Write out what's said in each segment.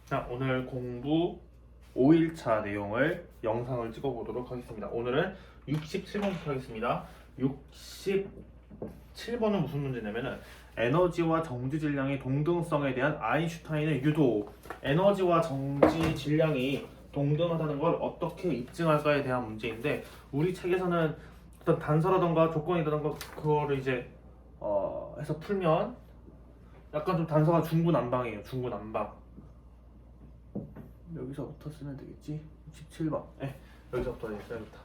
자, 오늘 공부 5일차 내용을 영상을 찍어보도록 하겠습니다. 오늘은 67번부터 하겠습니다. 67번은 무슨 문제냐면은 에너지와 정지 질량의 동등성에 대한 아인슈타인의 유도. 에너지와 정지 질량이 동등하다는 걸 어떻게 입증할까에 대한 문제인데, 우리 책에서는 어떤 단서라던가 조건이라던가 그거를 이제 해서 풀면 약간 좀 단서가 중구난방이에요. 중구난방. 여기서부터 쓰면 되겠지. 17번. 여기서부터 써야겠다.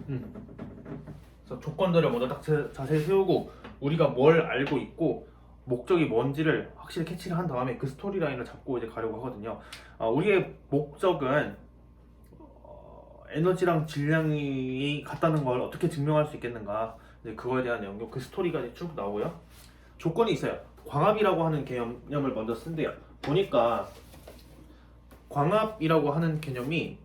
그래서 조건들을 먼저 딱 자세히 세우고 우리가 뭘 알고 있고 목적이 뭔지를 확실히 캐치를 한 다음에 그 스토리 라인을 잡고 이제 가려고 하거든요. 우리의 목적은 에너지랑 질량이 같다는 걸 어떻게 증명할 수 있겠는가. 이제 그거에 대한 내용, 그 스토리가 이제 쭉 나오고요. 조건이 있어요. 광합이라고 하는 개념을 먼저 쓴대요. 보니까 광합이라고 하는 개념이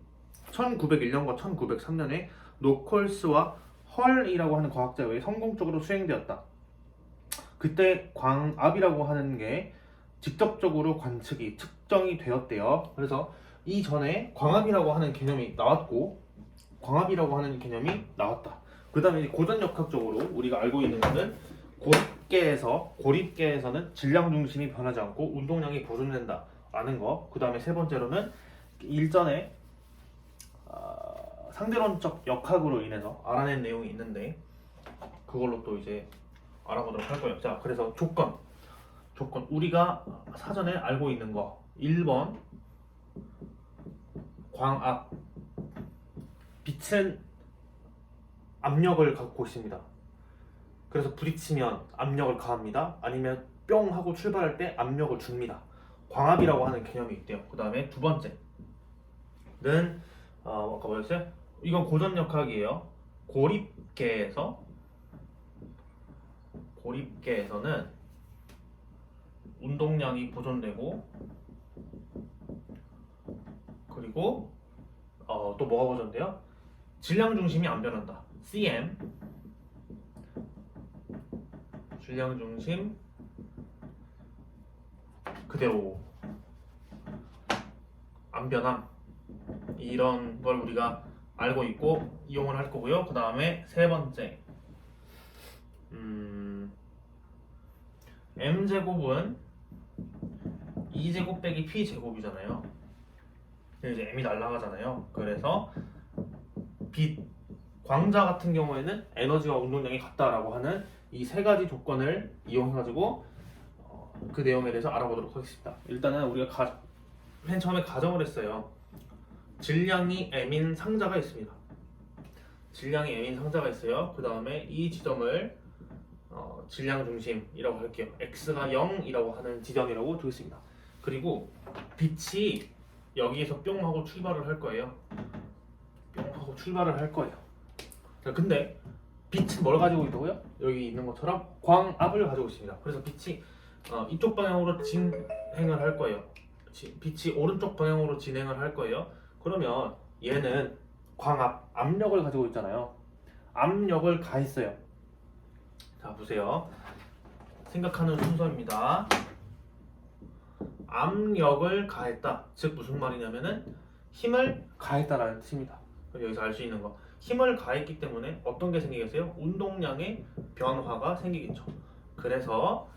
1901년과 1903년에 노콜스와 헐이라고 하는 과학자에 의해 성공적으로 수행되었다. 그때 광합이라고 하는 게 직접적으로 관측이 측정이 되었대요. 그래서 이전에 광합이라고 하는 개념이 나왔고 광합이라고 하는 개념이 나왔다. 그 다음에 고전역학적으로 우리가 알고 있는 것은 고립계에서는 질량 중심이 변하지 않고 운동량이 보존된다 라는 거. 그 다음에 세 번째로는 일전에 상대론적 역학으로 인해서 알아낸 내용이 있는데 그걸로 또 이제 알아보도록 할 거예요. 자, 그래서 조건 우리가 사전에 알고 있는 거 1번 광압. 빛은 압력을 갖고 있습니다. 그래서 부딪히면 압력을 가합니다. 아니면 뿅 하고 출발할 때 압력을 줍니다. 광합이라고 하는 개념이 있대요. 그 다음에 두 번째는 아까 뭐였어요? 이건 고전역학이에요. 고립계에서는 운동량이 보존되고 그리고 또 뭐가 보존돼요? 질량 중심이 안 변한다. CM 질량 중심 그대로 안 변함. 이런 걸 우리가 알고 있고 이용을 할 거고요. 그 다음에 세 번째 m제곱은 2제곱 빼기 p제곱이잖아요. 이제 m이 날아가잖아요. 그래서 광자 같은 경우에는 에너지와 운동량이 같다라고 하는 이 세 가지 조건을 이용해가지고 그 내용에 대해서 알아보도록 하겠습니다. 일단은 우리가 맨 처음에 가정을 했어요. 질량이 m인 상자가 있습니다. 질량이 m인 상자가 있어요. 그 다음에 이 지점을 질량 중심이라고 할게요. x가 0이라고 하는 지점이라고 두겠습니다. 그리고 빛이 여기에서 뿅 하고 출발을 할 거예요. 뿅 하고 출발을 할 거예요. 자, 근데 빛은 뭘 가지고 있다고요? 여기 있는 것처럼 광압을 가지고 있습니다. 그래서 빛이 이쪽 방향으로 진행을 할 거예요. 빛이 오른쪽 방향으로 진행을 할 거예요. 그러면 얘는 광압, 압력을 가지고 있잖아요. 압력을 가했어요. 자, 보세요. 생각하는 순서입니다. 압력을 가했다. 즉 무슨 말이냐면은 힘을 가했다라는 뜻입니다. 여기서 알 수 있는 거. 힘을 가했기 때문에 어떤 게 생기겠어요? 운동량의 변화가 생기겠죠. 그래서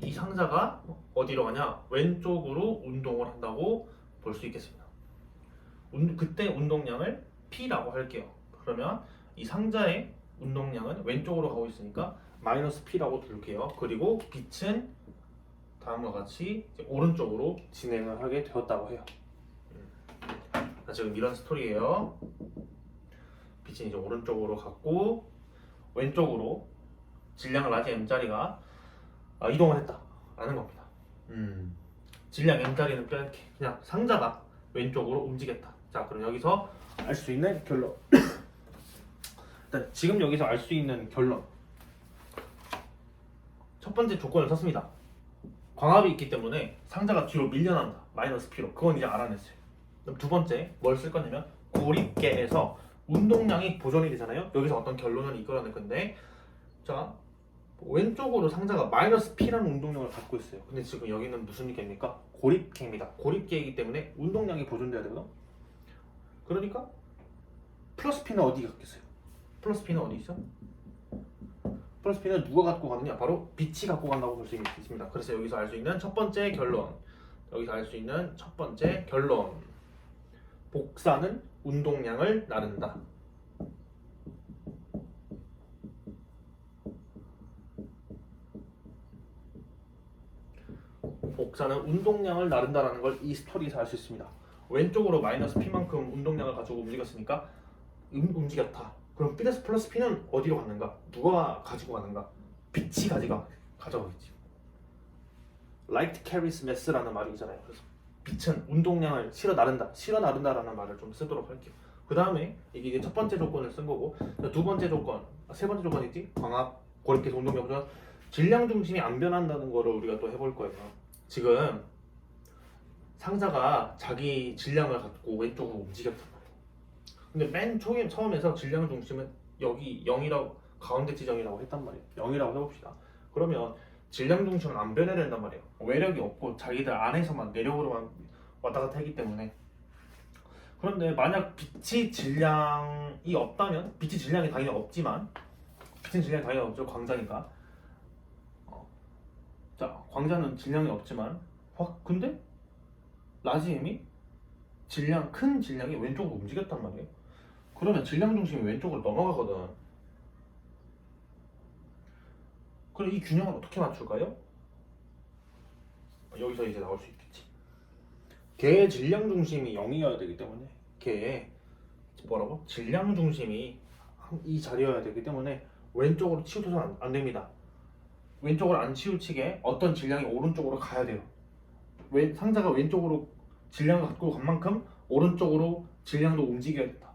이 상자가 어디로 가냐? 왼쪽으로 운동을 한다고 볼 수 있겠습니다. 그때 운동량을 P라고 할게요. 그러면 이 상자의 운동량은 왼쪽으로 가고 있으니까 마이너스 P라고 둘게요. 그리고 빛은 다음과 같이 이제 오른쪽으로 진행을 하게 되었다고 해요. 지금 이런 스토리예요. 빛이 이제 오른쪽으로 갔고 왼쪽으로 질량 라지 m자리가 이동을 했다라는 겁니다. 질량 m자리는 빼놓게 그냥 상자가 왼쪽으로 움직였다. 자, 그럼 여기서 알 수 있는 결론. 일단 지금 여기서 알 수 있는 결론. 첫 번째 조건을 썼습니다. 광합이 있기 때문에 상자가 뒤로 밀려난다. 마이너스 P로. 그건 이제 알아냈어요. 그럼 두 번째 뭘 쓸 거냐면 고립계에서 운동량이 보존이 되잖아요. 여기서 어떤 결론을 이끌어낼 건데, 자, 왼쪽으로 상자가 마이너스 P라는 운동량을 갖고 있어요. 근데 지금 여기는 무슨 개입니까? 고립계입니다. 고립계이기 때문에 운동량이 보존돼야 되거든. 그러니까 플러스 P는 어디 갔겠어요? 플러스 P는 어디 있어? 플러스 P는 누가 갖고 가느냐? 바로 빛이 갖고 간다고 볼 수 있습니다. 그래서 여기서 알 수 있는 첫 번째 결론. 복사는 운동량을 나른다. 복사는 운동량을 나른다라는 걸 이 스토리에서 알 수 있습니다. 왼쪽으로 마이너스 P만큼 운동량을 가지고 움직였으니까 움직였다. 그럼 B에서 플러스 P는 어디로 갔는가? 누가 가지고 가는가? 빛이 가져가겠지. Light carries mass라는 말이 있잖아요. 그래서 빛은 운동량을 실어 나른다라는 말을 좀 쓰도록 할게요. 그 다음에 이게 첫 번째 조건을 쓴 거고, 두 번째 조건, 세 번째 조건이지? 광합, 고립계에서 운동량 보존, 질량 중심이 안 변한다는 거를 우리가 또 해볼 거예요. 지금 상자가 자기 질량을 갖고 왼쪽으로 움직였단 말이에요. 근데 맨 처음에서 질량 중심은 여기 0이라고, 가운데 지점이라고 했단 말이에요. 0이라고 해봅시다. 그러면 질량 중심은 안 변해야 된단 말이에요. 외력이 없고 자기들 안에서만 내력으로만 왔다 갔다 하기 때문에. 그런데 만약 빛이 질량이 없다면, 빛이 질량이 당연히 없지만, 빛은 질량이 당연히 없죠. 광자니까. 자, 광자는 질량이 없지만, 근데 라지엠이 큰 질량이 왼쪽으로 움직였단 말이에요. 그러면 질량 중심이 왼쪽으로 넘어가거든. 그럼 이 균형을 어떻게 맞출까요? 여기서 이제 나올 수 있겠지. 걔의 질량 중심이 0이어야 되기 때문에, 걔의 질량 중심이 이 자리여야 되기 때문에 왼쪽으로 치우쳐서 안 됩니다. 왼쪽으로 안 치우치게 어떤 질량이 오른쪽으로 가야 돼요. 상자가 왼쪽으로 질량을 갖고 간 만큼 오른쪽으로 질량도 움직여야 된다.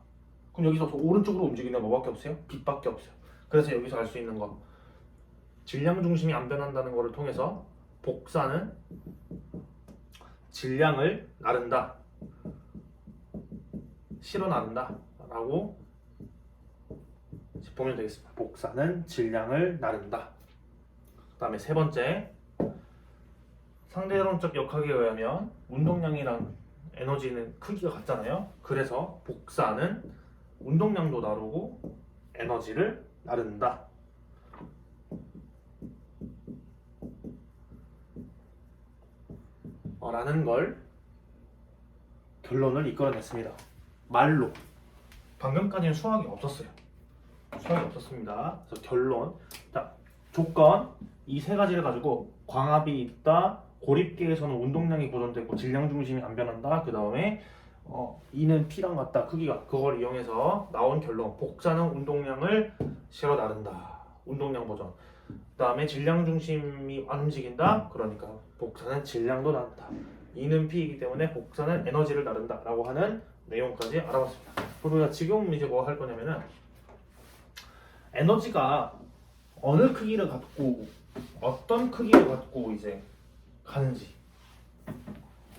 그럼 여기서 오른쪽으로 움직이는 뭐밖에 없어요? 빛밖에 없어요. 그래서 여기서 알 수 있는 건 질량 중심이 안 변한다는 것을 통해서 복사는 질량을 나른다, 실어 나른다 라고 보면 되겠습니다. 복사는 질량을 나른다. 그 다음에 세 번째, 상대론적 역학에 의하면 운동량이랑 에너지는 크기가 같잖아요. 그래서 복사는 운동량도 나르고 에너지를 나른다 라는 걸 결론을 이끌어냈습니다. 말로. 방금까지는 수학이 없었어요. 수학이 없었습니다. 그래서 결론. 자, 조건 이 세 가지를 가지고 광합이 있다, 고립계에서는 운동량이 보존되고 질량 중심이 안 변한다. 그 다음에 E는 P랑 같다, 크기가. 그걸 이용해서 나온 결론. 복사는 운동량을 실어 나른다. 운동량 보존. 그 다음에 질량 중심이 안 움직인다. 그러니까 복사는 질량도 나른다. E는 P이기 때문에 복사는 에너지를 나른다 라고 하는 내용까지 알아봤습니다. 그럼 우리가 지금 이제 뭐 할 거냐면은 에너지가 어느 크기를 갖고 어떤 크기를 갖고 이제 가는지,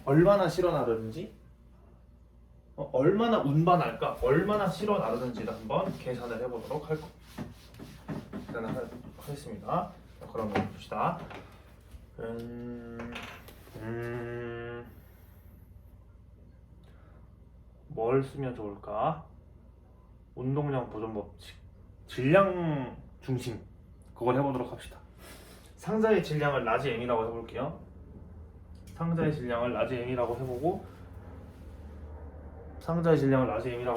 얼마나 실어 나르는지, 얼마나 운반할까, 얼마나 실어 나르는지를 한번 계산을 해보도록 할 겁니다. 계산을 하겠습니다. 그러면 봅시다. 뭘 쓰면 좋을까? 운동량 보존 법칙, 질량 중심, 그걸 해보도록 합시다. 상자의 질량을 라지 m이라고 해볼게요. 상자의 질량을 라지 m이라고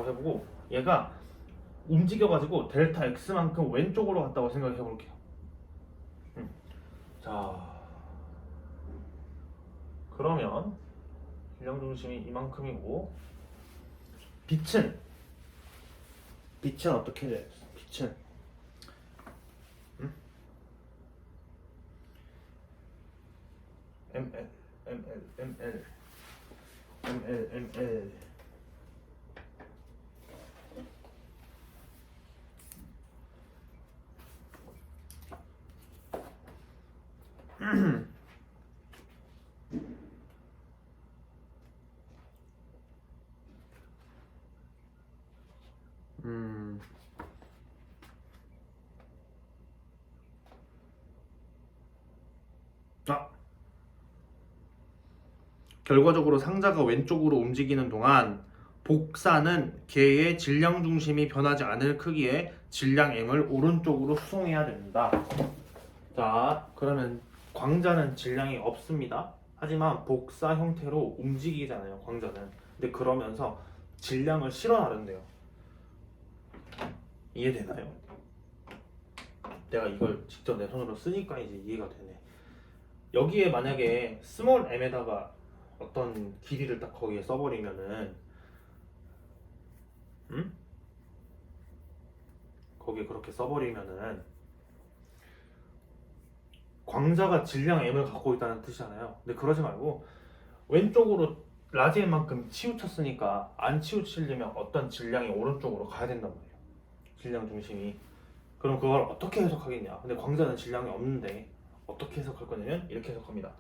해보고, 얘가 움직여가지고 델타 x만큼 왼쪽으로 갔다고 생각해볼게요. 자, 그러면 질량 중심이 이만큼이고, 빛은 어떻게 돼? 빛은 ml 결과적으로 상자가 왼쪽으로 움직이는 동안 복사는 개의 질량 중심이 변하지 않을 크기의 질량 m을 오른쪽으로 수송해야 됩니다. 자, 그러면 광자는 질량이 없습니다. 하지만 복사 형태로 움직이잖아요, 광자는. 근데 그러면서 질량을 실어 나른대요. 이해되나요? 내가 이걸 직접 내 손으로 쓰니까 이제 이해가 되네. 여기에 만약에 스몰 m에다가 어떤 길이를 딱 거기에 써버리면은 거기에 그렇게 써버리면은 광자가 질량 m을 갖고 있다는 뜻이잖아요. 근데 그러지 말고 왼쪽으로 라지 m만큼 치우쳤으니까 안 치우치려면 어떤 질량이 오른쪽으로 가야 된단 말이에요. 질량 중심이. 그럼 그걸 어떻게 해석하겠냐? 근데 광자는 질량이 없는데 어떻게 해석할 거냐면 이렇게 해석합니다.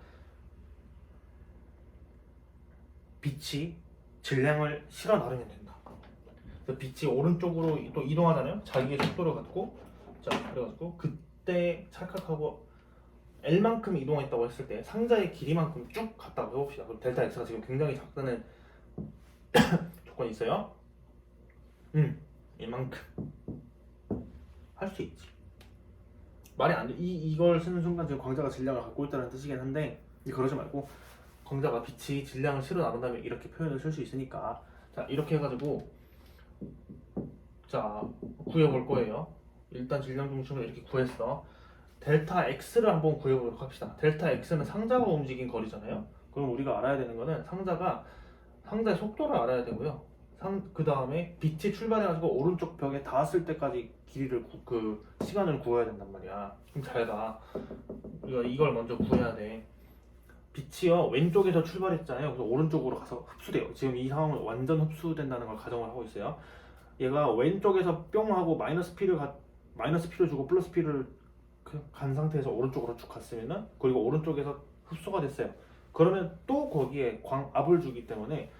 빛이 질량을 실어 나르면 된다. 그래서 빛이 오른쪽으로 또 이동하잖아요. 자기의 속도를 갖고. 자, 그래가지고 그때 찰칵하고 L만큼 이동했다고 했을 때 상자의 길이만큼 쭉 갔다고 해봅시다. 그럼 델타 X가 지금 굉장히 작다는 조건이 있어요. 이만큼 할 수 있지. 말이 안 돼. 이걸 쓰는 순간 지금 광자가 질량을 갖고 있다는 뜻이긴 한데 그러지 말고 광자가 빛이 질량을 실어 나른다면 이렇게 표현을 쓸 수 있으니까 자 이렇게 해가지고 자 구해볼 거예요. 일단 질량 중심을 이렇게 구했어. 델타 X를 한번 구해보도록 합시다. 델타 X는 상자가 움직인 거리잖아요. 그럼 우리가 알아야 되는 거는 상자의 속도를 알아야 되고요. 그 다음에 빛이 출발해가지고 오른쪽 벽에 닿았을 때까지 길이를 시간을 구해야 된단 말이야. 좀 잘 가. 이걸 먼저 구해야 돼. 빛이요 왼쪽에서 출발했잖아요. 그래서 오른쪽으로 가서 흡수돼요. 지금 이 상황은 완전 흡수된다는 걸 가정을 하고 있어요. 얘가 왼쪽에서 뿅 하고 마이너스 P를 주고 플러스 P를 간 상태에서 오른쪽으로 쭉 갔으면은 그리고 오른쪽에서 흡수가 됐어요. 그러면 또 거기에 압을 주기 때문에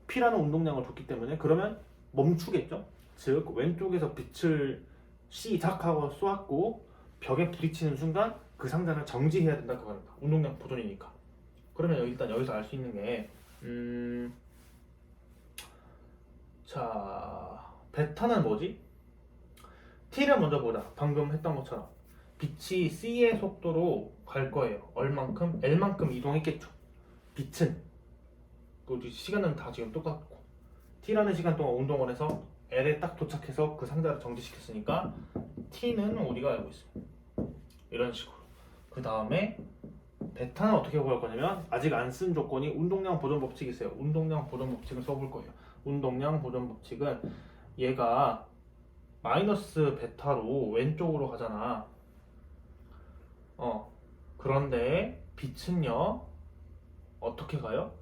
P라는 운동량을 줬기 때문에 그러면 멈추겠죠. 즉 왼쪽에서 빛을 시작하고 쏘았고 벽에 부딪히는 순간 그 상자는 정지해야 된다 그겁니다. 운동량 보존이니까. 그러면 일단 여기서 알 수 있는 게 자 베타는 뭐지? T를 먼저 보자. 방금 했던 것처럼 빛이 C의 속도로 갈 거예요. 얼만큼? L만큼 이동했겠죠. 빛은 우리 시간은 다 지금 똑같고 T라는 시간 동안 운동을 해서 L에 딱 도착해서 그 상자를 정지시켰으니까 T는 우리가 알고 있습니다. 이런 식으로. 그 다음에 베타는 어떻게 구할 거냐면 아직 안 쓴 조건이 운동량 보존 법칙이 있어요. 운동량 보존 법칙을 써볼 거예요. 운동량 보존 법칙은 얘가 마이너스 베타로 왼쪽으로 가잖아. 그런데 빛은요 어떻게 가요?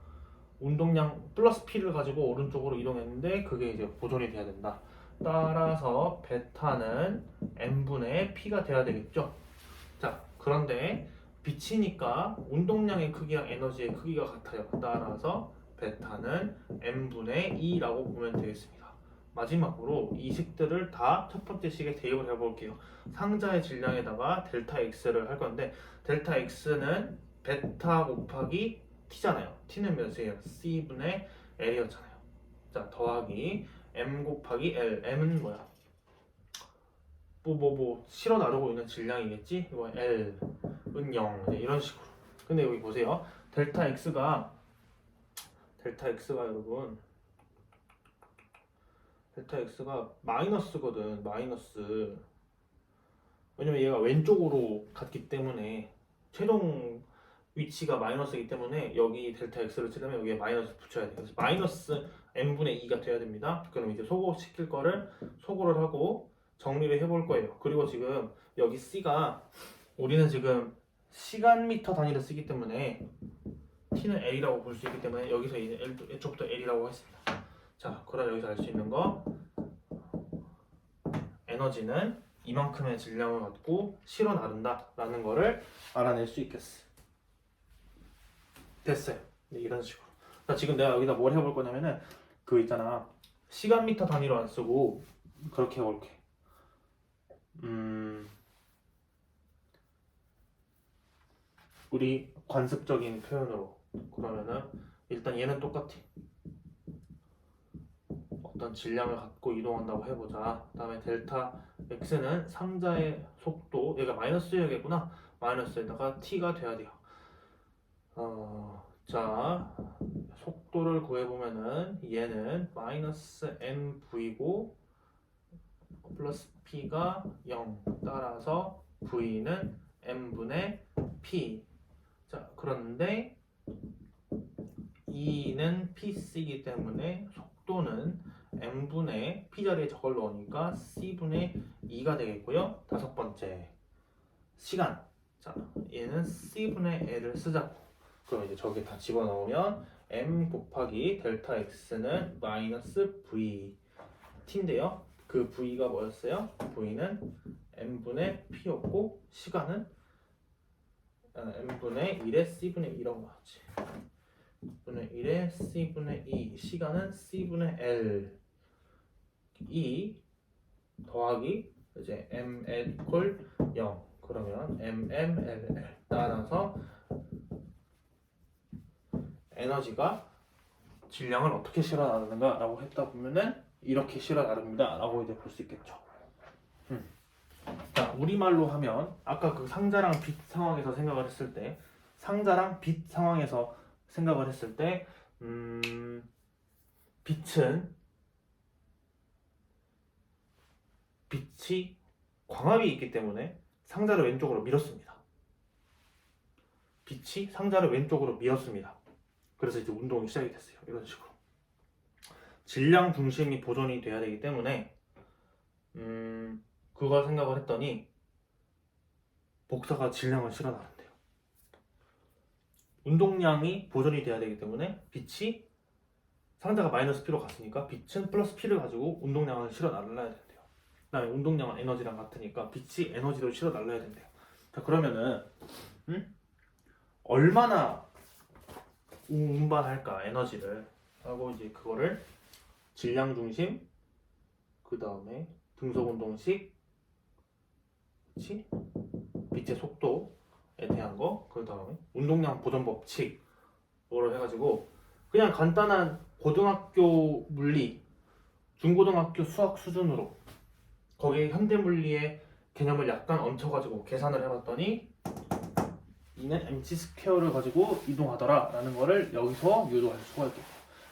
운동량 플러스 P를 가지고 오른쪽으로 이동했는데 그게 이제 보존이 돼야 된다. 따라서 베타는 n분의 P가 돼야 되겠죠. 자, 그런데 빛이니까 운동량의 크기와 에너지의 크기가 같아요. 따라서 베타는 n분의 2라고 보면 되겠습니다. 마지막으로 이 식들을 다 첫 번째 식에 대입을 해볼게요. 상자의 질량에다가 델타 X를 할 건데 델타 X는 베타 곱하기 T잖아요. T는 몇이에요? C분의 L이었잖아요. 자, 더하기 M 곱하기 L. M은 뭐야? 실어 나르고 있는 질량이겠지? 이거 L은 0. 이런 식으로. 근데 여기 보세요. 델타 X가 여러분 델타 X가 마이너스거든. 마이너스. 왜냐면 얘가 왼쪽으로 갔기 때문에 최종 위치가 마이너스이기 때문에 여기 델타 X를 치려면 여기에 마이너스 붙여야 돼요. 그래서 마이너스 n분의 2가 돼야 됩니다. 그럼 이제 소거시킬 거를 소거를 하고 정리를 해볼 거예요. 그리고 지금 여기 C가 우리는 지금 시간미터 단위를 쓰기 때문에 T는 L이라고 볼 수 있기 때문에 여기서 이제 이쪽부터 L이라고 했습니다. 자, 그럼 여기서 알 수 있는 거 에너지는 이만큼의 질량을 갖고 실어 나른다 라는 거를 알아낼 수 있겠어. 됐어요. 네, 이런 식으로. 자, 지금 내가 여기다 뭘 해볼 거냐면은 그 있잖아 시간미터 단위로 안 쓰고 그렇게 해볼게. 우리 관습적인 표현으로 그러면은 일단 얘는 똑같아. 어떤 질량을 갖고 이동한다고 해보자. 그 다음에 델타 x는 상자의 속도, 얘가 마이너스여야겠구나. 마이너스에다가 t가 돼야 돼요. 자, 속도를 구해보면은 얘는 마이너스 mv고 플러스 p가 0. 따라서 v는 m분의 p. 자, 그런데 E는 PC이기 때문에 속도는 m분의 p 자리에 저걸 넣으니까 c분의 2가 되겠고요. 다섯 번째 시간. 자, 얘는 c분의 l을 쓰자고. 그럼 이제 저기 다 집어넣으면 m 곱하기 델타 x는 마이너스 v t인데요. 그 v가 뭐였어요? v는 m분의 p였고 시간은 m분의 1의 c분의 2라고 나왔지. 분의 1에 c분의 2 시간은 c분의 l 2 더하기 이제 ml 이퀄 0 그러면 mmll 따라서 에너지가 질량을 어떻게 실어 나르는가 라고 했다 보면은 이렇게 실어 나릅니다 라고 이제 볼 수 있겠죠. 자, 우리말로 하면 아까 그 상자랑 빛 상황에서 생각을 했을 때 상자랑 빛 상황에서 생각을 했을 때 빛이 광합이 있기 때문에 상자를 왼쪽으로 밀었습니다. 빛이 상자를 왼쪽으로 밀었습니다. 그래서 이제 운동이 시작이 됐어요. 이런 식으로 질량 중심이 보존이 돼야 되기 때문에 그걸 생각을 했더니 복사가 질량을 실어 나른대요. 운동량이 보존이 돼야 되기 때문에 빛이 상자가 마이너스 P로 갔으니까 빛은 플러스 P를 가지고 운동량을 실어 날라야 된대요. 그 다음에 운동량은 에너지랑 같으니까 빛이 에너지를 실어 날라야 된대요. 자, 그러면은 얼마나 운반할까 에너지를 하고 이제 그거를 질량 중심 그 다음에 등속 운동식 그치? 빛의 속도에 대한 거 그 다음에 운동량 보존 법칙으로 해가지고 그냥 간단한 고등학교 물리 중고등학교 수학 수준으로 거기에 현대물리의 개념을 약간 얹혀가지고 계산을 해봤더니 이는 mc 스퀘어를 가지고 이동하더라 라는 거를 여기서 유도할 수가 있겠죠.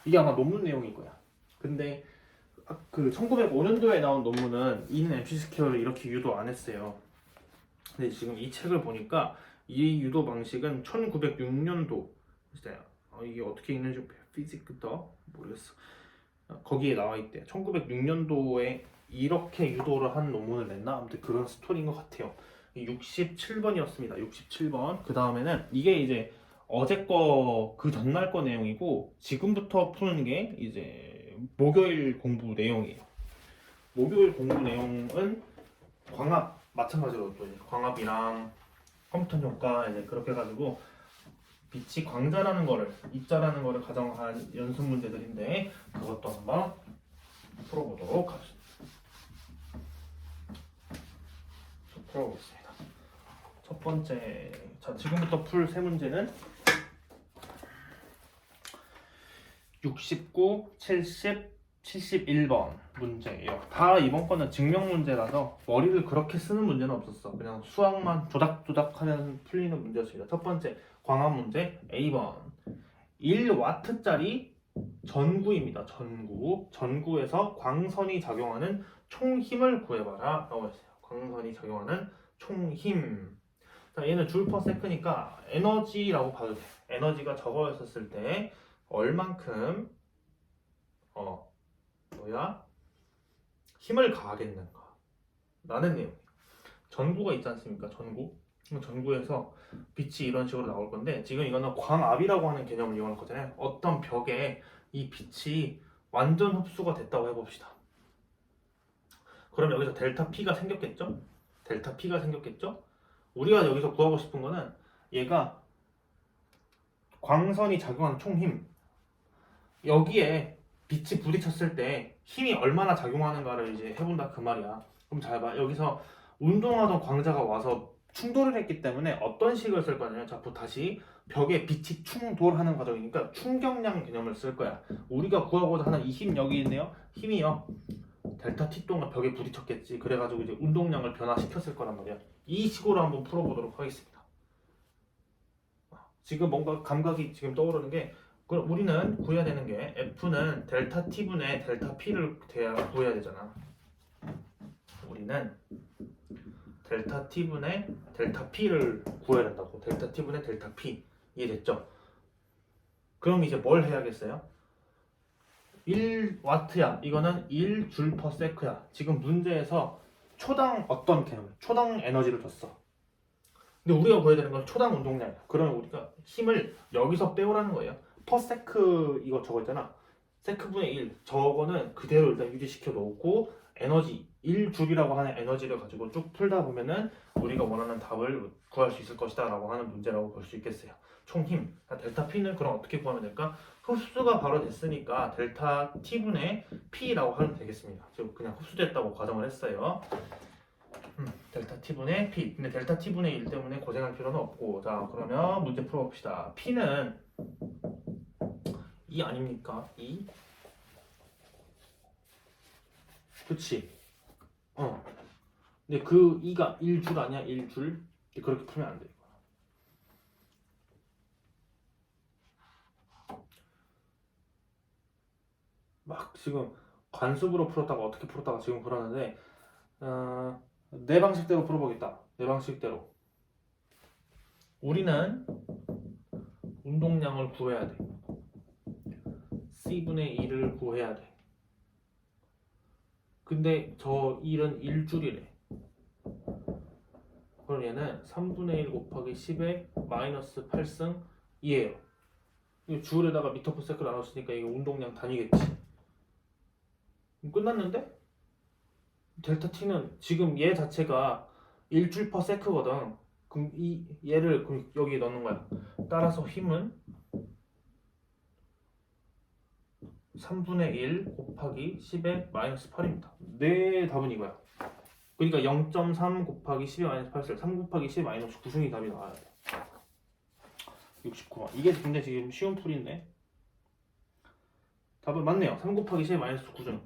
이게 아마 논문 내용일 거야. 근데 그 1905년도에 나온 논문은 이는 mc 스퀘어를 이렇게 유도 안 했어요. 근데 지금 이 책을 보니까 이 유도 방식은 1906년도 이게 어떻게 읽는지 피지크더 모르겠어. 거기에 나와 있대요. 1906년도에 이렇게 유도를 한 논문을 냈나? 아무튼 그런 스토리인 것 같아요. 67번이었습니다. 67번. 그 다음에는 이게 이제 어제 거 그 전날 거 내용이고 지금부터 푸는 게 이제 목요일 공부 내용이에요. 목요일 공부 내용은 광합 마찬가지로 또 이제 광합이랑 컴퓨터 효과 이제 그렇게 해가지고 빛이 광자라는 거를 입자라는 거를 가정한 연습 문제들인데 그것도 한번 풀어보도록 하겠습니다. 풀어보겠습니다. 첫 번째, 자 지금부터 풀 세 문제는 69, 70, 71번 문제예요. 다 이번 거는 증명 문제라서 머리를 그렇게 쓰는 문제는 없었어. 그냥 수학만 조닥조닥 하면 풀리는 문제였습니다. 첫 번째 광합 문제 A번 1W짜리 전구입니다. 전구에서 광선이 작용하는 총 힘을 구해봐라 라고 했어요. 광선이 작용하는 총 힘. 자, 얘는 줄 퍼 세크니까 에너지라고 봐도 돼. 에너지가 저거였었을 때 얼만큼 힘을 가하겠는가 라는 내용. 전구가 있지 않습니까? 전구에서 빛이 이런 식으로 나올 건데 지금 이거는 광압이라고 하는 개념을 이용할 거잖아요. 어떤 벽에 이 빛이 완전 흡수가 됐다고 해봅시다. 그럼 여기서 델타 P가 생겼겠죠? 델타 P가 생겼겠죠? 우리가 여기서 구하고 싶은 거는 얘가 광선이 작용한 총힘 여기에 빛이 부딪혔을 때 힘이 얼마나 작용하는가를 이제 해본다 그 말이야. 그럼 잘 봐. 여기서 운동하던 광자가 와서 충돌을 했기 때문에 어떤 식을 쓸 거냐면 자, 다시 벽에 빛이 충돌하는 과정이니까 충격량 개념을 쓸 거야. 우리가 구하고자 하는 이 힘 여기 있네요. 힘이요. 델타 t 동안 벽에 부딪혔겠지. 그래가지고 이제 운동량을 변화시켰을 거란 말이야. 이 식으로 한번 풀어보도록 하겠습니다. 지금 뭔가 감각이 지금 떠오르는 게 그럼 우리는 구해야 되는 게 F는 델타 T분의 델타 P를 구해야 되잖아. 우리는 델타 T분의 델타 P를 구해야 된다고. 델타 T분의 델타 P. 이해됐죠? 그럼 이제 뭘 해야겠어요? 1와트야. 이거는 1줄 퍼 세크야. 지금 문제에서 초당 어떤 개념? 초당 에너지를 줬어. 근데 우리가 구해야 되는 건 초당 운동량이야. 그러면 우리가 힘을 여기서 빼오라는 거예요. 퍼 세크 이거 저거 있잖아. 세크분의 1 저거는 그대로 일단 유지시켜 놓고 에너지 1줄이라고 하는 에너지를 가지고 쭉 풀다 보면은 우리가 원하는 답을 구할 수 있을 것이다 라고 하는 문제라고 볼 수 있겠어요. 총힘 델타 P는 그럼 어떻게 구하면 될까? 흡수가 바로 됐으니까 델타 T분의 P라고 하면 되겠습니다. 지금 그냥 흡수됐다고 가정을 했어요. 델타 T분의 P. 근데 델타 T분의 1 때문에 고생할 필요는 없고. 자, 그러면 문제 풀어봅시다. P는 2 아닙니까? 2? 그치? 근데 그 2가 1줄 아니야? 1줄? 그렇게 풀면 안 돼. 막 지금 관습으로 풀었다가 어떻게 풀었다가 지금 그러는데 내 방식대로 풀어보겠다. 내 방식대로. 우리는 운동량을 구해야 돼. C분의 2를 구해야 돼. 근데 저 1은 1줄이래. 그럼 얘는 3분의 1 곱하기 10의 마이너스 8승 2예요. 줄에다가 미터 퍼 세크 나눴으니까 이게 운동량 단위겠지. 끝났는데? 델타 T는 지금 얘 자체가 1줄 퍼 세크거든. 그럼 얘를 여기 넣는 거야. 따라서 힘은 3분의 1 곱하기 10의 마이너스 8입니다. 내 답은 이거야. 그러니까 0.3 곱하기 10의 마이너스 8을 3 곱하기 10의 마이너스 9승이 답이 나와야 돼. 69만. 이게 굉장히 지금 쉬운 풀인데 답은 맞네요. 3 곱하기 10의 마이너스 9승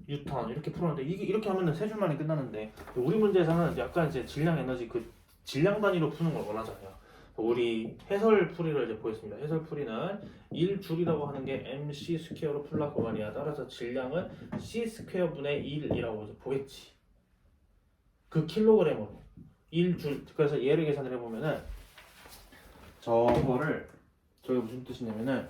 뉴턴 이렇게 풀었는데 이게 이렇게 하면은 세 줄만에 끝나는데 우리 문제에서는 약간 이제 질량 에너지 그 질량 단위로 푸는 걸 원하잖아요. 우리 해설 풀이를 이제 보겠습니다. 해설 풀이는 1줄이라고 하는 게 mc 스퀘어로 풀라고 말이야. 따라서 질량은 c 스퀘어 분의 1이라고 이제 보겠지. 그 킬로그램으로 1줄. 그래서 얘를 계산을 해보면은 저거를 저게 무슨 뜻이냐면은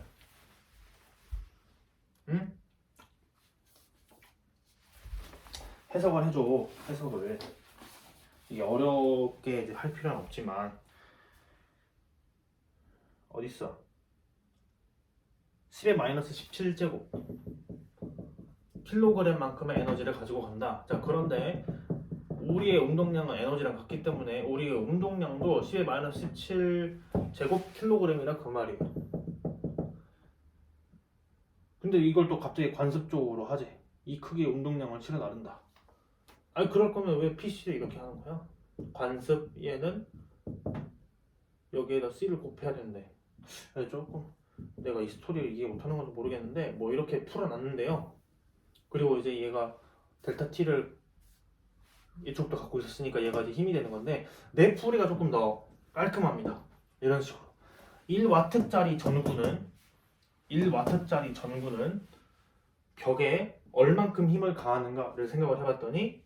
해석을 해줘. 해석을. 이게 어렵게 이제 할 필요는 없지만 어딨어? 10의 마이너스 17제곱 킬로그램만큼의 에너지를 가지고 간다. 자, 그런데 우리의 운동량은 에너지랑 같기 때문에 우리의 운동량도 10의 마이너스 17제곱 킬로그램이라 그 말이에요. 근데 이걸 또 갑자기 관습적으로 하지. 이 크기의 운동량을 실어 나른다. 아니 그럴 거면 왜 PC를 이렇게 하는 거야? 관습 얘는 여기에다 C를 곱해야 되는데 조금 내가 이 스토리를 이해 못하는 건지 모르겠는데 뭐 이렇게 풀어놨는데요. 그리고 이제 얘가 델타 T를 이쪽도 갖고 있었으니까 얘가 이제 힘이 되는 건데 내 풀이가 조금 더 깔끔합니다. 이런 식으로 1와트짜리 전구는 벽에 얼만큼 힘을 가하는가를 생각을 해봤더니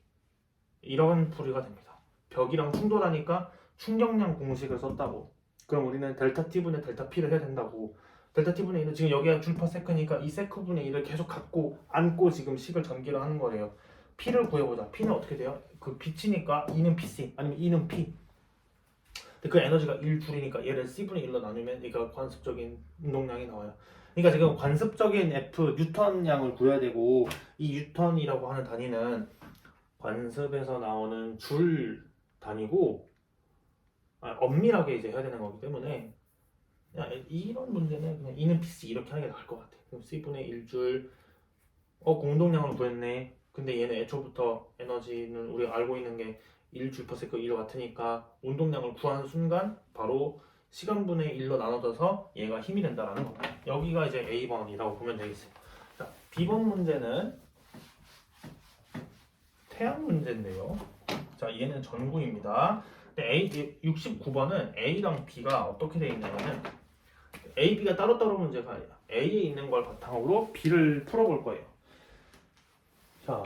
이런 풀이가 됩니다. 벽이랑 충돌하니까 충격량 공식을 썼다고. 그럼 우리는 델타 T분의 델타 P를 해야 된다고. 델타 T분의 1은 지금 여기가 줄 퍼 세크니까 이 세크분의 1을 계속 안고 지금 식을 전개를 하는 거예요. P를 구해보자. P는 어떻게 돼요? 그 B치니까 2는 PC 아니면 2는 P. 근데 그 에너지가 1줄이니까 얘를 C분의 1로 나누면 얘가 관습적인 운동량이 나와요. 그러니까 지금 관습적인 F 뉴턴량을 구해야 되고 이 뉴턴이라고 하는 단위는 관습에서 나오는 줄 단위고 엄밀하게 이제 해야 되는 거기 때문에 이런 문제는 그냥 E는 PC 이렇게 하는 게 나을 것 같아. 그럼 C분의 1줄 공동량을 구했네. 근데 얘는 애초부터 에너지는 우리가 알고 있는 게 1J/s 1W니까 운동량을 구하는 순간 바로 시간분의 1로 나눠져서 얘가 힘이 된다라는 겁니다. 여기가 이제 A번이라고 보면 되겠어요. 자, B번 문제는 태양 문제인데요. 자, 얘는 전구입니다. 근데 69번은 A랑 B가 어떻게 되어 있냐면은 A, B가 따로따로 문제가 아니라 A에 있는 걸 바탕으로 B를 풀어볼 거예요. 자,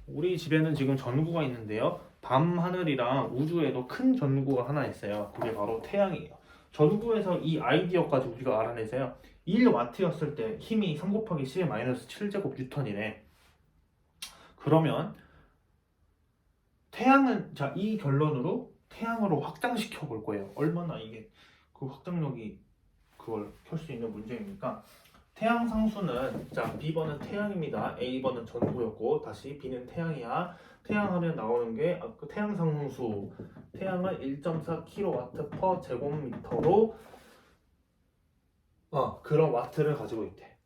우리 집에는 지금 전구가 있는데요. 밤하늘이랑 우주에도 큰 전구가 하나 있어요. 그게 바로 태양이에요. 전구에서 이 아이디어까지 우리가 알아내서요. 1W였을 때 힘이 3 곱하기 10의 마이너스 7제곱 뉴턴이래. 그러면 태양은, 자, 이 결론으로 태양으로 확장시켜 볼 거예요. 얼마나 이게 그 확장력이 그걸 켤 수 있는 문제입니까? 태양 상수는, 자, B번은 태양입니다. A번은 전구였고, 다시 B는 태양이야. 태양 하면 나오는 게 그 태양 상수. 태양은 1.4kW 제곱미터로 그런 와트를 가지고 있대.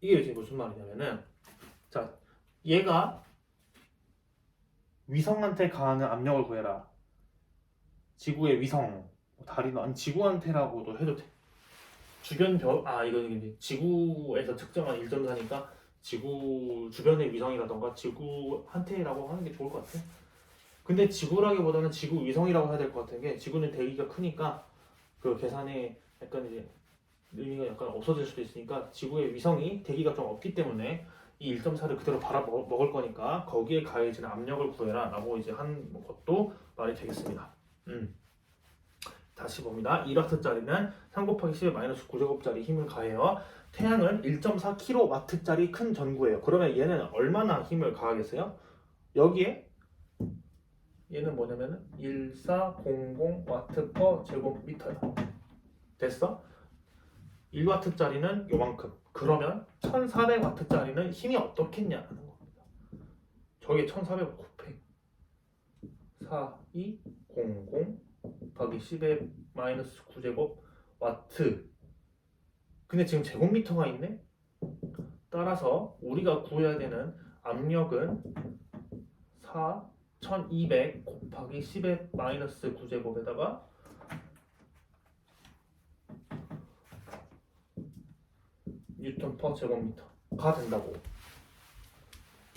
이게 지금 무슨 말이냐면은, 자, 얘가 위성한테 가하는 압력을 구해라. 지구의 위성, 달이나 아니 지구한테라고도 해도 돼. 주변 별, 이거는 이제 지구에서 측정한 1.4니까 지구 주변의 위성이라던가 지구한테라고 하는 게 좋을 것 같아. 근데 지구라기보다는 지구 위성이라고 해야 될 것 같은 게 지구는 대기가 크니까 그 계산에 약간 이제 의미가 약간 없어질 수도 있으니까 지구의 위성이 대기가 좀 없기 때문에 이 1.4를 그대로 바라 먹을 거니까 거기에 가해지는 압력을 구해라 라고 이제 한 것도 말이 되겠습니다. 다시 봅니다. 1W짜리는 3 곱하기 10의 마이너스 9제곱짜리 힘을 가해요. 태양은 1.4kW짜리 큰 전구예요. 그러면 얘는 얼마나 힘을 가하겠어요? 여기에 얘는 뭐냐면은 1400W 제곱미터야. 됐어? 1W짜리는 요만큼. 그러면 1400W짜리는 힘이 어떻겠냐는 겁니다. 저게 1400 곱해 4200 더하기 10의 마이너스 9제곱 와트. 근데 지금 제곱미터가 있네? 따라서 우리가 구해야 되는 압력은 4200 곱하기 10의 마이너스 9제곱에다가 뉴턴 퍼 제곱미터가 된다고.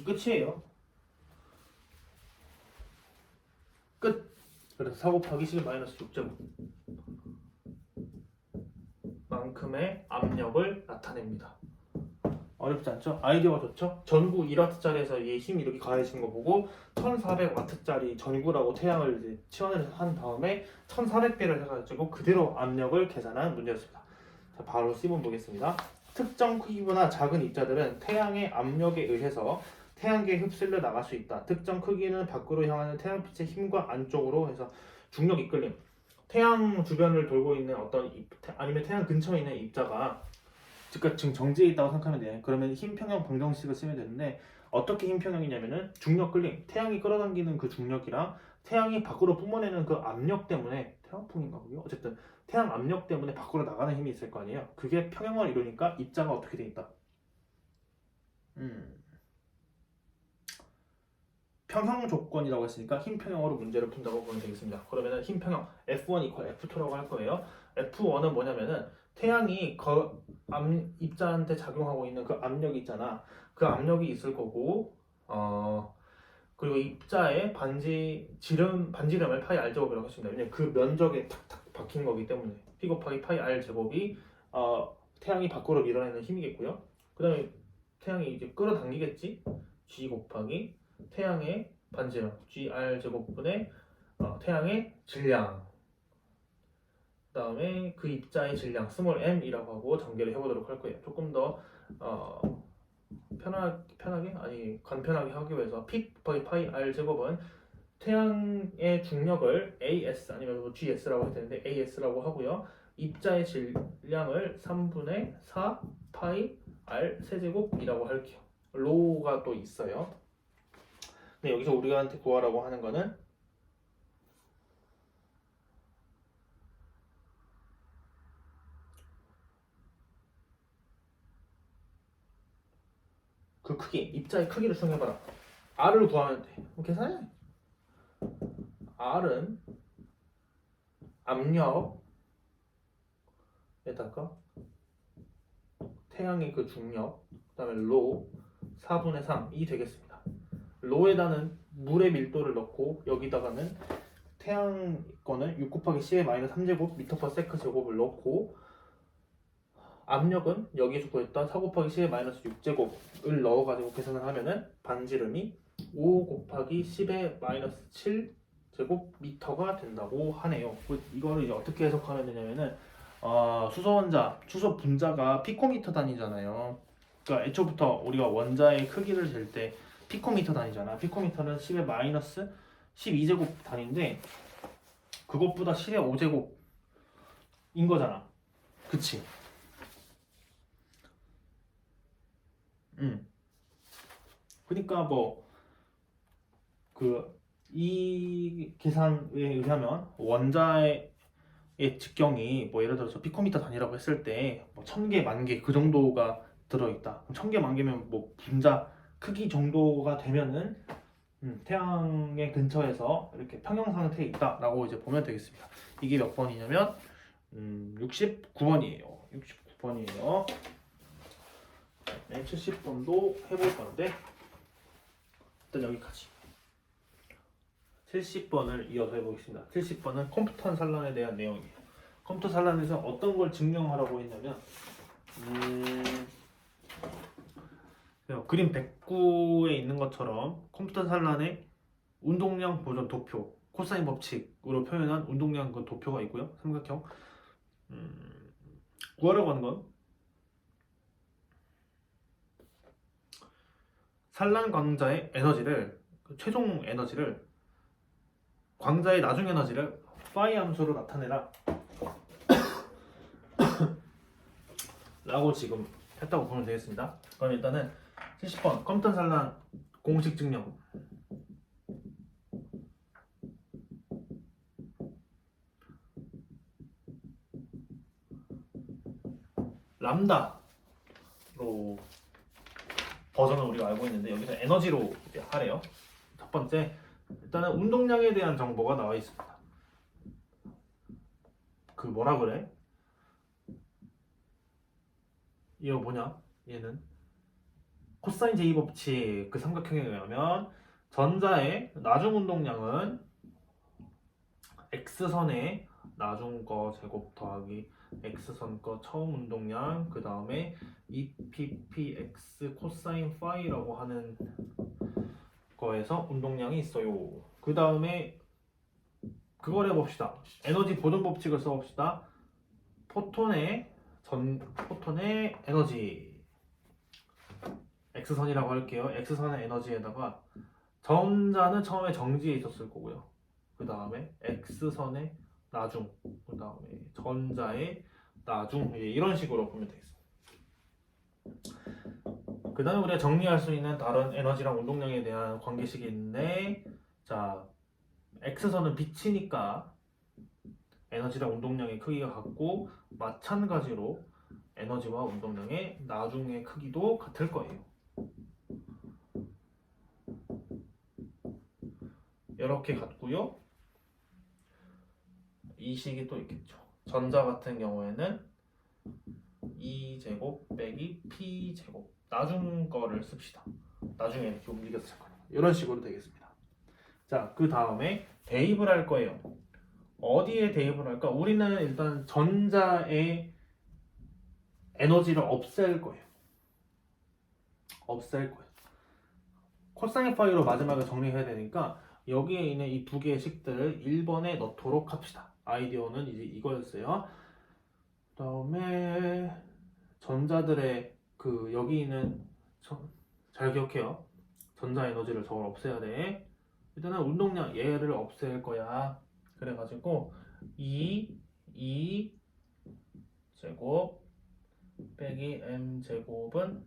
끝이에요. 끝. 그래서 4 곱하기 10의 마이너스 6제곱 만큼의 압력을 나타냅니다. 어렵지 않죠? 아이디어가 좋죠? 전구 1W짜리에서 얘 힘이 이렇게 가해지는 거 보고 1400W짜리 전구라고 태양을 이제 치환을 한 다음에 1400배를 해가지고 그대로 압력을 계산한 문제였습니다. 자, 바로 C번 보겠습니다. 특정 크기보다 작은 입자들은 태양의 압력에 의해서 태양계에 흡수려 나갈 수 있다. 특정 크기는 밖으로 향하는 태양빛의 힘과 안쪽으로 해서 중력 이끌림. 태양 주변을 돌고 있는 아니면 태양 근처에 있는 입자가 즉 지금 정지해 있다고 생각하면 돼. 그러면 힘평형 방정식을 쓰면 되는데 어떻게 힘평형이냐면은 중력 끌림, 태양이 끌어당기는 그 중력이랑 태양이 밖으로 뿜어내는 그 압력 때문에 태양풍인가 그게? 어쨌든 태양 압력 때문에 밖으로 나가는 힘이 있을 거 아니에요. 그게 평형을 이루니까 입자가 어떻게 돼 있다. 평형 조건이라고 했으니까 힘평형으로 문제를 푼다고 보면 되겠습니다. 그러면은 힘평형 F1 이퀄 F2라고 할 거예요. F1은 뭐냐면은 태양이 입자한테 작용하고 있는 그 압력이 있잖아. 그 압력이 있을 거고, 그리고 입자의 반지름을 파이 R 제곱이라고 했습니다. 왜냐면 그 면적에 탁탁 박힌 거기 때문에 P 곱하기 파이 R 제곱이 태양이 밖으로 밀어내는 힘이겠고요. 그 다음에 태양이 이제 끌어당기겠지. G 곱하기 태양의 반지름 GR 제곱분의 태양의 질량, 그 다음에 그 입자의 질량 스몰 m이라고 하고 전개를 해보도록 할 거예요. 조금 더 편하게 간편하게 하기 위해서 P 곱하기 파이 R 제곱은 태양의 중력을 AS 아니면 GS라고 해도 되는데 AS라고 하고요. 입자의 질량을 3분의 4 파이 R 세제곱이라고 할게요. 로가 또 있어요. 근데 여기서 우리한테 구하라고 하는 거는 그 크기, 입자의 크기를 수정해봐라. R을 구하면 돼. 계산해. R은 압력에다가 태양의 그 중력, 그 다음에 로 4분의 3이 되겠습니다. 로에다는 물의 밀도를 넣고 여기다가는 태양 거는 6 곱하기 10의 마이너스 3제곱 미터/세컨 제곱을 넣고 압력은 여기에서 구했던 4 곱하기 10의 마이너스 6제곱을 넣어가지고 계산을 하면은 반지름이 5 곱하기 10의 마이너스 7제곱 미터가 된다고 하네요. 이거를 이제 어떻게 해석하면 되냐면은 수소 분자가 피코미터 단위잖아요. 그러니까 애초부터 우리가 원자의 크기를 잴 때 피코미터 단위잖아. 피코미터는 10의 마이너스 12제곱 단위인데 그것보다 10의 5제곱인 거잖아. 그치? 그러니까 이 계산에 의하면 원자의 직경이 예를 들어서 피코미터 단위라고 했을 때 1000개, 10,000개 그 정도가 들어있다. 1000개, 10,000개면 분자 크기 정도가 되면은 태양의 근처에서 이렇게 평형 상태에 있다라고 이제 보면 되겠습니다. 이게 몇 번이냐면 69번이에요. 69번이에요. 네, 70번도 해볼 건데 일단 여기까지. 70번을 이어서 해보겠습니다. 70번은 컴퓨터 산란에 대한 내용이에요. 컴퓨터 산란에서 어떤 걸 증명하라고 했냐면 그림 109에 있는 것처럼 컴퓨터 산란에 운동량 보존 도표, 코사인 법칙으로 표현한 운동량 그 도표가 있고요. 삼각형. 구하라고 하는 건 산란 광자의 에너지를, 최종 에너지를, 광자의 나중 에너지를 파이 함수로 나타내라 라고 지금 했다고 보면 되겠습니다. 그럼 일단은 70번 컴퓨터 산란 공식 증명. 람다로 버전을 우리가 알고 있는데 여기서 에너지로 이제 하래요. 첫 번째, 일단은 운동량에 대한 정보가 나와 있습니다. 그 뭐라 그래? 이거 뭐냐? 얘는 코사인 제2 법칙 그 삼각형에 의하면 전자의 나중 운동량은 x선의 나중 거 제곱 더하기 x선 거 처음 운동량 그 다음에 2ppx 코사인 파이라고 하는 거에서 운동량이 있어요. 그 다음에 그걸 해봅시다. 에너지 보존 법칙을 써봅시다. 포톤의 에너지 x선이라고 할게요. x선의 에너지에다가 전자는 처음에 정지에 있었을 거고요. 그 다음에 x선의 나중, 그 다음에 전자의 나중, 이런 식으로 보면 되겠습니다. 그 다음에 우리가 정리할 수 있는 다른 에너지랑 운동량에 대한 관계식이 있는데, 자, x선은 빛이니까 에너지랑 운동량의 크기가 같고, 마찬가지로 에너지와 운동량의 나중의 크기도 같을 거예요. 이렇게 같고요. 이 식이 또 있겠죠. 전자 같은 경우에는 2제곱 빼기 p제곱, 나중 거를 씁시다. 나중에 이렇게 움직여서 잠깐 이런 식으로 되겠습니다. 자, 그 다음에 대입을 할 거예요. 어디에 대입을 할까? 우리는 일단 전자의 에너지를 없앨 거예요. 코사인 파이로 마지막에 정리해야 되니까 여기에 있는 이 두 개의 식들을 1번에 넣도록 합시다. 아이디어는 이제 이거였어요. 그 다음에 전자들의 여기 있는 잘 기억해요. 전자 에너지를 저걸 없애야 돼. 일단은 운동량 얘를 없앨 거야. 그래가지고 2 제곱 빼기 m 제곱은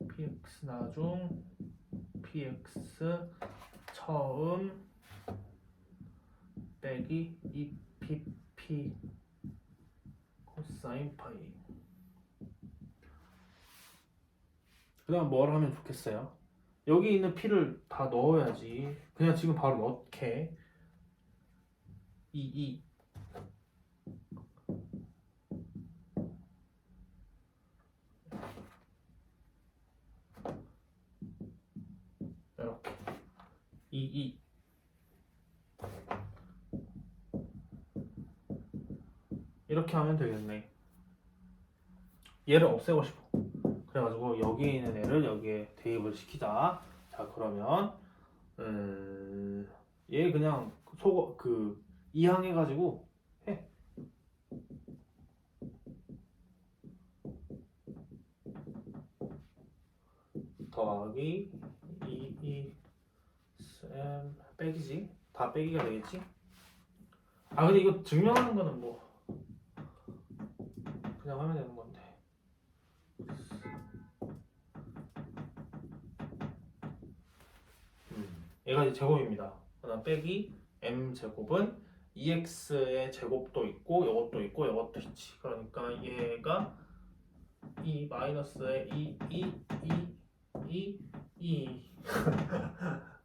px 나중 px 처음 빼기 2pp 코사인 파이. 그 다음 뭘 하면 좋겠어요? 여기 있는 P를 다 넣어야지. 그냥 지금 바로 넣게. 이 이렇게 이 이렇게 하면 되겠네. 얘를 없애고 싶어. 그래가지고 여기 있는 애를 여기에 대입을 시키자. 자 그러면 얘 그냥 이항해가지고 해. 더하기 2 쌤 빼기지. 다 빼기가 되겠지. 아 근데 이거 증명하는 거는 뭐 그냥 하면 되는 건데. 얘가 이제 제곱입니다. 그다음 빼기 m 제곱은 2x의 제곱도 있고 이것도 있고 이것도 있지. 그러니까 얘가 이 마이너스의 2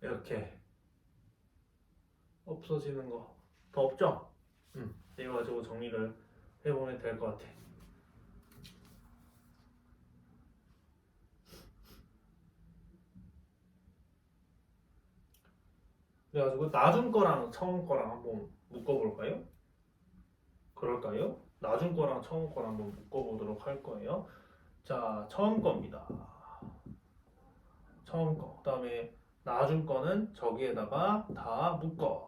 이렇게 없어지는 거 더 없죠? 이거 가지고 정리를 해보면 될 것 같아. 그래가지고 나중 거랑 처음 거랑 한번 묶어볼까요? 그럴까요? 나중 거랑 처음 거랑 한번 묶어보도록 할 거예요. 자, 처음 겁니다. 처음 거. 그 다음에 나중 거는 저기에다가 다 묶어.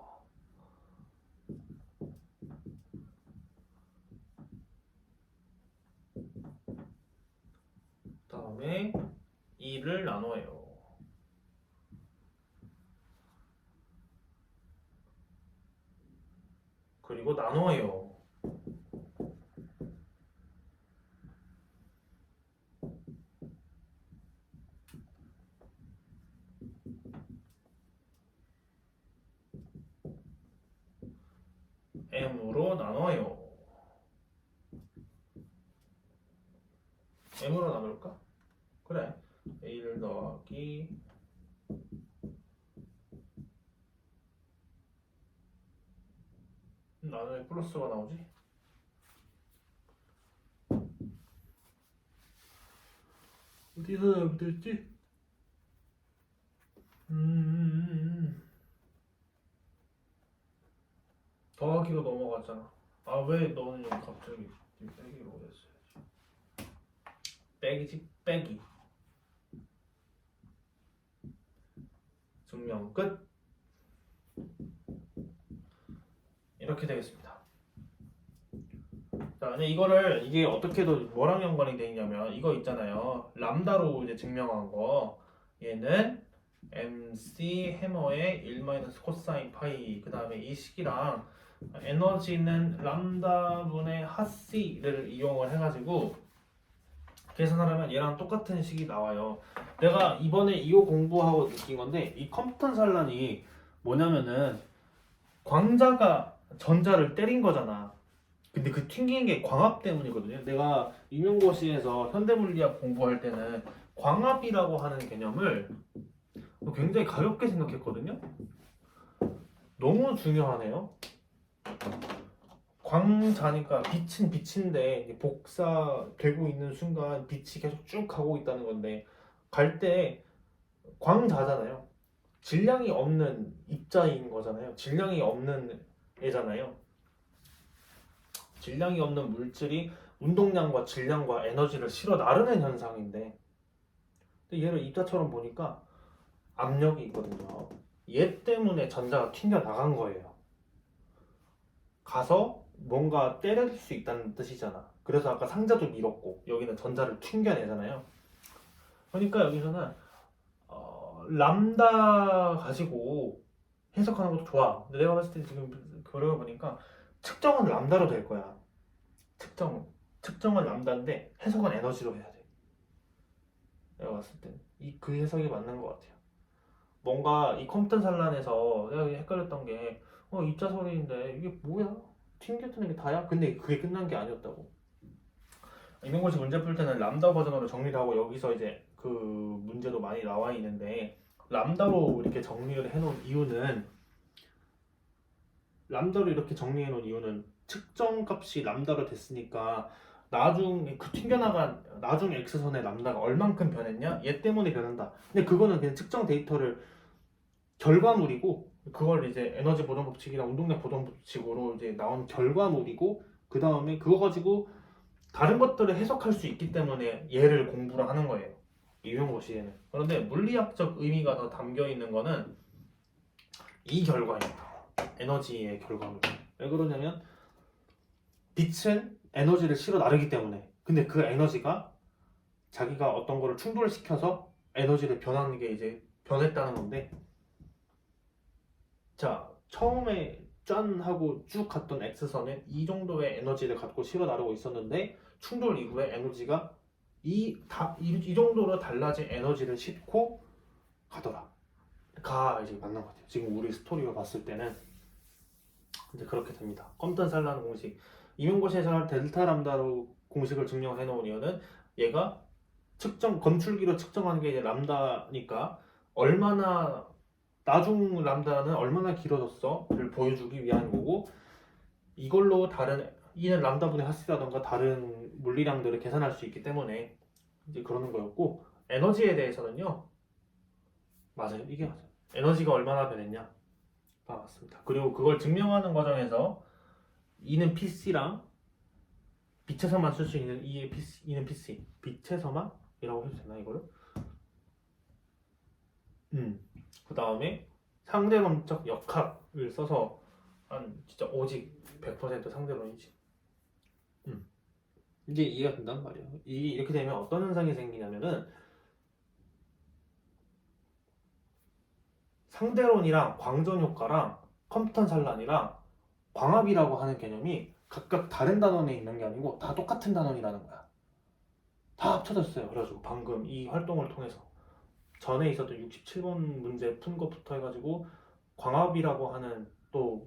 그 다음에 2를 나눠요. 그리고 나눠요. m으로 나눠요. m으로 나눌까? 그래. a를 더하기 나는 왜 플러스가 나오지? 어디서 잘못했지? 더하기로 넘어갔잖아. 아 왜 너는 여기 갑자기 빼기로 했어야지. 빼기지 빼기. 증명 끝. 이렇게 되겠습니다. 자, 근데 이게 어떻게도 뭐랑 연관이 돼 있냐면 이거 있잖아요. 람다로 이제 증명한 거. 얘는 MC 해머의 1 코사인 파이. 그 다음에 이 식이랑 에너지는 람다분의 핫C를 이용을 해가지고 계산하려면 얘랑 똑같은 식이 나와요. 내가 이번에 이거 공부하고 느낀 건데 이 컴퓨터 산란이 뭐냐면은 광자가 전자를 때린 거잖아. 근데 그 튕긴 게 광합 때문이거든요. 내가 임용고시에서 현대물리학 공부할 때는 광합이라고 하는 개념을 굉장히 가볍게 생각했거든요. 너무 중요하네요. 광자니까 빛은 빛인데 복사되고 있는 순간 빛이 계속 쭉 가고 있다는 건데 갈 때 광자잖아요. 질량이 없는 입자인 거잖아요. 질량이 없는 애잖아요. 질량이 없는 물질이 운동량과 질량과 에너지를 실어 나르는 현상인데 근데 얘를 입자처럼 보니까 압력이 있거든요. 얘 때문에 전자가 튕겨 나간 거예요. 가서 뭔가 때릴 수 있다는 뜻이잖아. 그래서 아까 상자도 밀었고 여기는 전자를 튕겨내잖아요. 그러니까 여기서는 람다 가지고 해석하는 것도 좋아. 근데 내가 봤을 때 지금 그려보니까 측정은 람다로 될 거야. 측정은 람다인데 해석은 에너지로 해야 돼. 내가 봤을 때 그 해석이 맞는 것 같아요. 뭔가 이 컴퓨터 산란에서 내가 헷갈렸던 게 입자 소리인데 이게 뭐야? 튕겨트는 게 다야? 근데 그게 끝난 게 아니었다고. 임용고시 문제 풀 때는 람다 버전으로 정리를 하고 여기서 이제 그 문제도 많이 나와 있는데 람다로 이렇게 정리를 해놓은 이유는 측정값이 람다로 됐으니까 나중에 그 튕겨나간 나중 x선의 람다가 얼만큼 변했냐? 얘 때문에 변한다. 근데 그거는 그냥 측정 데이터를 결과물이고 그걸 이제 에너지 보존 법칙이나 운동량 보존 법칙으로 이제 나온 결과물이고 그 다음에 그거 가지고 다른 것들을 해석할 수 있기 때문에 얘를 공부를 하는 거예요. 임용고시에는. 그런데 물리학적 의미가 더 담겨 있는 거는 이 결과입니다. 에너지의 결과물. 왜 그러냐면 빛은 에너지를 실어 나르기 때문에. 근데 그 에너지가 자기가 어떤 거를 충돌시켜서 에너지를 변하는 게 이제 변했다는 건데, 자 처음에 짠 하고 쭉 갔던 X선은 이 정도의 에너지를 갖고 실어 나르고 있었는데 충돌 이후에 에너지가 이 정도로 달라진 에너지를 싣고 가더라. 가 이제 맞는 것 같아요. 지금 우리 스토리로 봤을 때는 이제 그렇게 됩니다. 컴턴살라는 공식, 임용고시에서 델타 람다로 공식을 증명해 놓은 이유는 얘가 검출기로 측정하는 게 이제 람다니까 얼마나 나중 람다는 얼마나 길어졌어를 보여주기 위한 거고, 이걸로 이는 람다분의 하수라던가 다른 물리량들을 계산할 수 있기 때문에 이제 그러는 거였고, 에너지에 대해서는요, 맞아요, 이게 맞아요. 에너지가 얼마나 변했냐, 맞습니다. 그리고 그걸 증명하는 과정에서 E는 PC랑 빛에서만 쓸 수 있는 E는 PC, 빛에서만 이라고 해도 되나 이거를? 그 다음에 상대론적 역학을 써서 진짜 오직 100% 상대론이지. 이제 이해가 된단 말이에요. 이렇게 되면 어떤 현상이 생기냐면은 상대론이랑 광전 효과랑 컴퓨턴 산란이랑 광합이라고 하는 개념이 각각 다른 단원에 있는 게 아니고 다 똑같은 단원이라는 거야. 다 합쳐졌어요. 그래가지고 방금 이 활동을 통해서 전에 있었던 67번 문제 푼 것부터 해가지고 광합이라고 하는 또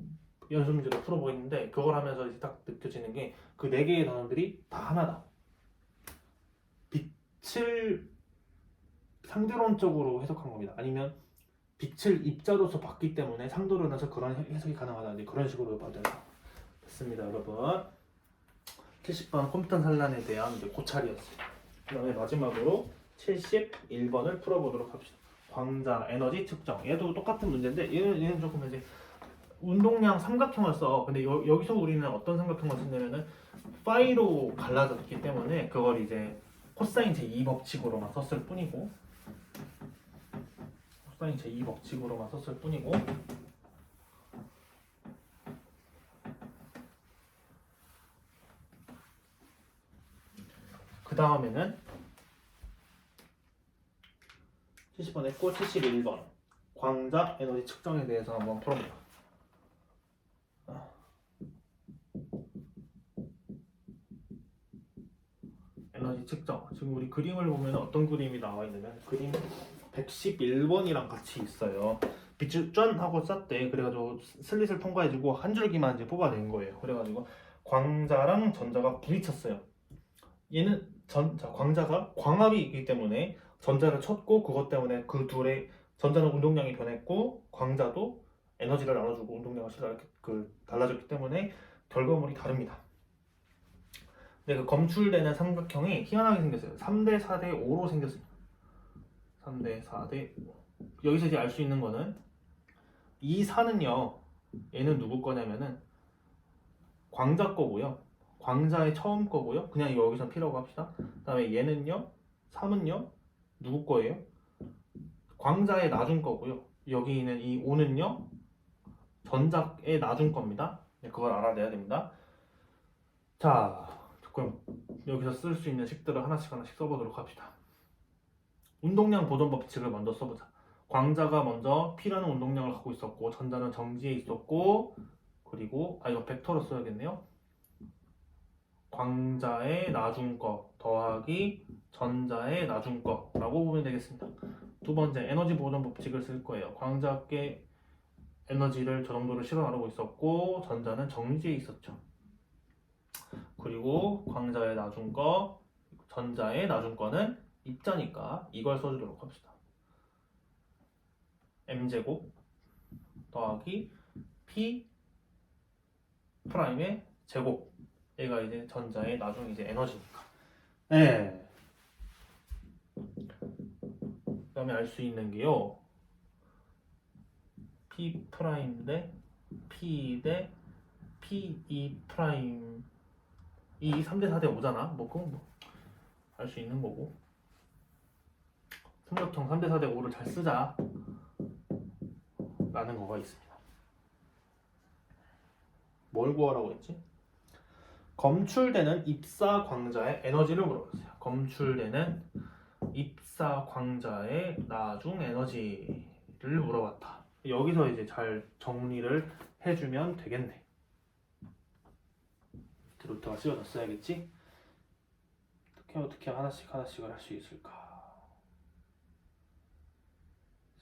연습 문제도 풀어보고 있는데, 그걸 하면서 이제 딱 느껴지는 게 그 네 개의 단원들이 다 하나다. 빛을 상대론적으로 해석한 겁니다. 아니면 빛을 입자로서 봤기 때문에 상대론에서 그런 해석이 가능하다. 그런 식으로 받아요. 됐습니다, 여러분. 70번 컴퓨터 산란에 대한 이제 고찰이었어요. 그 다음에 마지막으로 71번을 풀어보도록 합시다. 광자 에너지 측정. 얘도 똑같은 문제인데 얘는 조금 이제 운동량 삼각형을 써. 근데 여기서 우리는 어떤 삼각형을 쓰냐면은 파이로 갈라졌기 때문에 그걸 이제 코사인 제2 법칙으로만 썼을 뿐이고, 그 다음에는 70번 했고 71번 광자 에너지 측정에 대해서 한번 풀어볼게요. 에너지 측정. 지금 우리 그림을 보면 어떤 그림이 나와 있냐면 그림 111번이랑 같이 있어요. 빛을 짠 하고 쐈대. 그래가지고 슬릿을 통과해주고 한 줄기만 이제 뽑아낸 거예요. 그래가지고 광자랑 전자가 부딪혔어요. 얘는 광자가 광합이기 때문에 전자를 쳤고, 그것 때문에 그 둘의 전자는 운동량이 변했고 광자도 에너지를 나눠주고 운동량을 달라졌기 때문에 결과물이 다릅니다. 근데 그 검출되는 삼각형이 희한하게 생겼어요. 3대 4대 5로 생겼습니다. 3대 4대 5. 여기서 이제 알 수 있는 거는 이 4는요, 얘는 누구 거냐면은 광자 거고요. 광자의 처음 거고요. 그냥 여기서 P라고 합시다. 그 다음에 얘는요, 3은요, 누구 거예요? 광자의 나중 거고요. 여기 있는 이 5는요, 전자의 나중 겁니다. 그걸 알아내야 됩니다. 자, 그럼 여기서 쓸 수 있는 식들을 하나씩 써보도록 합시다. 운동량 보존 법칙을 먼저 써보자. 광자가 먼저 P라는 운동량을 갖고 있었고, 전자는 정지에 있었고, 그리고 이거 벡터로 써야겠네요. 광자의 나중 거 더하기 전자의 나중 거라고 보면 되겠습니다. 두 번째, 에너지 보존 법칙을 쓸 거예요. 광자께 에너지를 저 정도로 실어 나르고 있었고 전자는 정지에 있었죠. 그리고 광자의 나중 거 전자의 나중권은 입자니까 이걸 써주도록 합시다. m제곱 더하기 p 프라임의 제곱. 얘가 이제 전자의 나중 이제 에너지니까. 네. 그다음에 알 수 있는 게요. p 프라임 대 p 대 p2 프라임 이 3대 4대 5잖아. 뭐 그건 뭐 알 수 있는 거고. 삼각형 3대 4대 5를 잘 쓰자 라는 거가 있습니다. 뭘 구하라고 했지? 검출되는 입사 광자의 에너지를 물어봤어요. 검출되는 입사 광자의 나중 에너지를 물어봤다. 여기서 이제 잘 정리를 해주면 되겠네. 루트가 씌워졌어야겠지? 어떻게 하나씩을 할 수 있을까?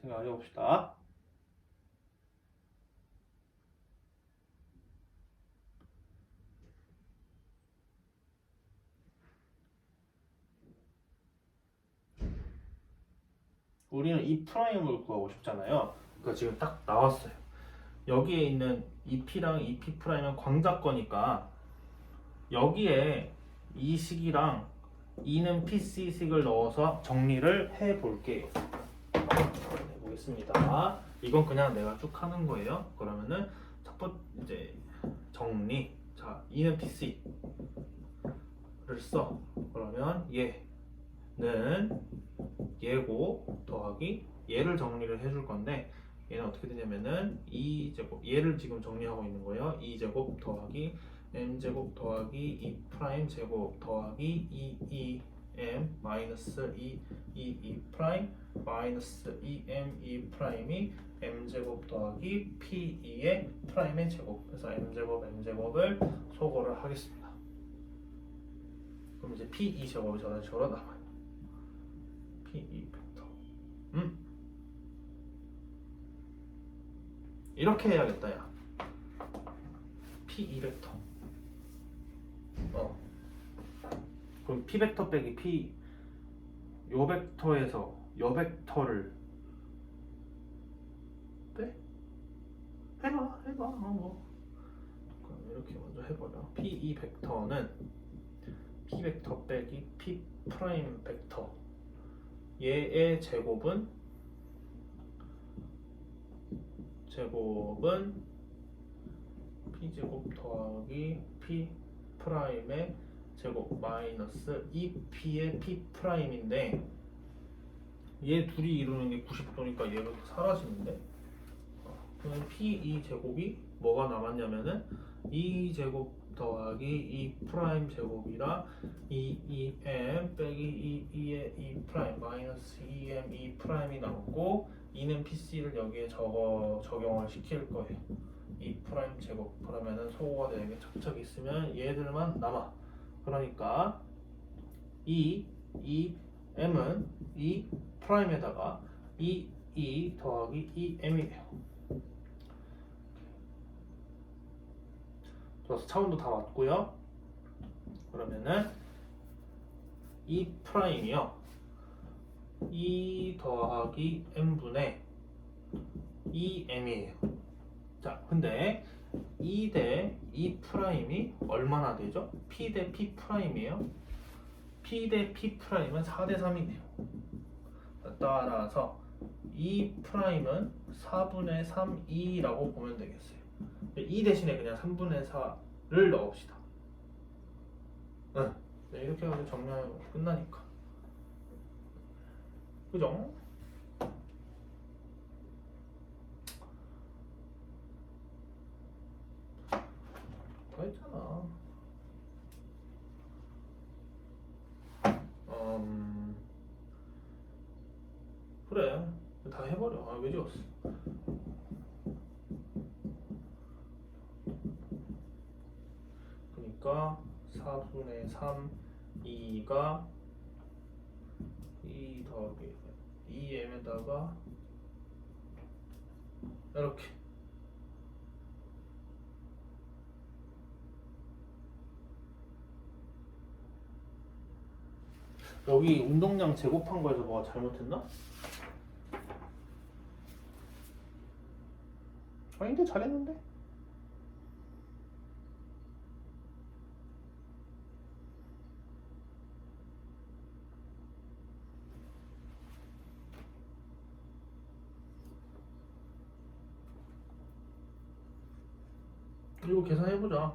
생각을 해봅시다. 우리는 이 프라임을 구하고 싶잖아요. 그러니까 지금 딱 나왔어요. 여기에 있는 EP랑 EP 프라임은 광자거니까 여기에 이 식이랑 E는 PC식을 넣어서 정리를 해볼게요. 해보겠습니다. 이건 그냥 내가 쭉 하는 거예요. 그러면은 첫 번째 이제 정리. 자, E는 PC를 써. 그러면 얘는 얘고 더하기 얘를 정리를 해줄 건데 얘는 어떻게 되냐면은 2제곱 얘를 지금 정리하고 있는 거예요. 2제곱 더하기 m제곱 더하기 2 프라임 제곱 더하기 2m 마이너스 2 프라임 마이너스 2m 2 프라임이 m제곱 더하기 p2의 프라임의 제곱. 그래서 m제곱을 소거를 하겠습니다. 그럼 이제 p2 제곱이 저런 남아요. p2 벡터. 이렇게 해야겠다, 야. p2 벡터. 그럼 p 벡터 빼기 p 요 벡터에서 요 벡터를 빼? 해봐. 그럼 이렇게 먼저 해보자. p2 벡터는 p 벡터 빼기 p 프라임 벡터. 얘의 제곱은 p제곱 더하기 p 프라임의 제곱 마이너스 2p의 p 프라임인데 얘 둘이 이루는 게 90도니까 얘가 사라지는데 그럼 p2 제곱이 뭐가 남았냐면은 2제곱 더하기 2 프라임 제곱이라 2m 빼기 2의 2 프라임 마이너스 2m 2 프라임이 남고 2는 PC를 여기에 적용을 시킬 거예요. 2 프라임 제곱. 그러면은 소거가 되게 척척 있으면 얘들만 남아. 그러니까 이 m은 2 프라임에다가 2 더하기 2m이 돼요. 그래서 차원도 다 맞고요. 그러면은 2 프라임이요. 2 더하기 m분의 2m이에요. 자, 근데 2 대 2 프라임이 얼마나 되죠? p 대 p 프라임이에요. p 대 p 프라임은 4 대 3이네요. 따라서 2 프라임은 4분의 3 2라고 보면 되겠어요. 2 대신에 그냥 3분의 4를 넣읍시다. 네, 이렇게 하면 정리하면 끝나니까. 그죠? 다 했잖아. 그래. 다 해버려. 왜 지웠어? 그러니까 4분의 3 2가 2 더하기 2m에다가 이렇게 여기 운동량 제곱한 거에서 뭐가 잘못했나? 아닌데 잘했는데? 그리고 계산해보자.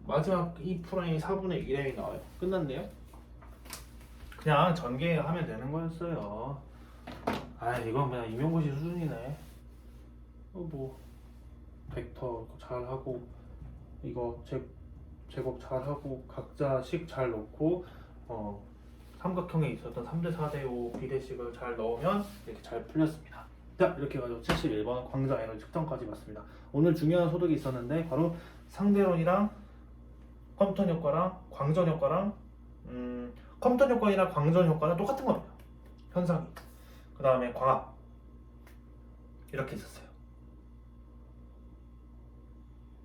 마지막 이 프라임이 4분의 1이 나와요. 끝났네요. 그냥 전개하면 되는 거였어요. 아 이건 그냥 임용고시 수준이네. 뭐 벡터 잘하고 이거 제곱 잘하고 각자 식 잘 넣고 삼각형에 있었던 3대 4대 5 비례식을 잘 넣으면 이렇게 잘 풀렸습니다. 자 이렇게 해가지고 71번 광자 에너지 측정까지 봤습니다. 오늘 중요한 소득이 있었는데 바로 상대론이랑 컴퓨터 효과랑 광전 효과랑 컴퓨터 효과이나 광전 효과는 똑같은 겁니다. 현상이. 그 다음에 광합 이렇게 있었어요.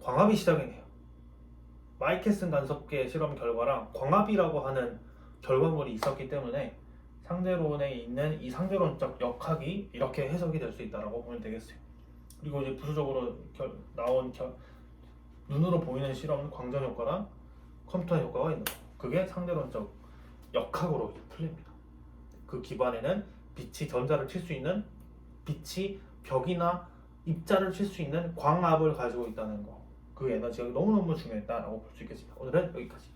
광합이 시작이네요. 마이케슨 간섭계 실험 결과랑 광합이라고 하는 결과물이 있었기 때문에 상대론에 있는 이 상대론적 역학이 이렇게 해석이 될 수 있다고 보면 되겠어요. 그리고 이제 부수적으로 나온 눈으로 보이는 실험은 광전 효과랑 컴퓨터 효과가 있는 거예요. 그게 상대론적 역학으로 풀립니다. 그 기반에는 빛이 전자를 칠 수 있는, 빛이 벽이나 입자를 칠 수 있는 광합을 가지고 있다는 거. 그 에너지가 너무너무 중요했다라고 볼 수 있겠습니다. 오늘은 여기까지.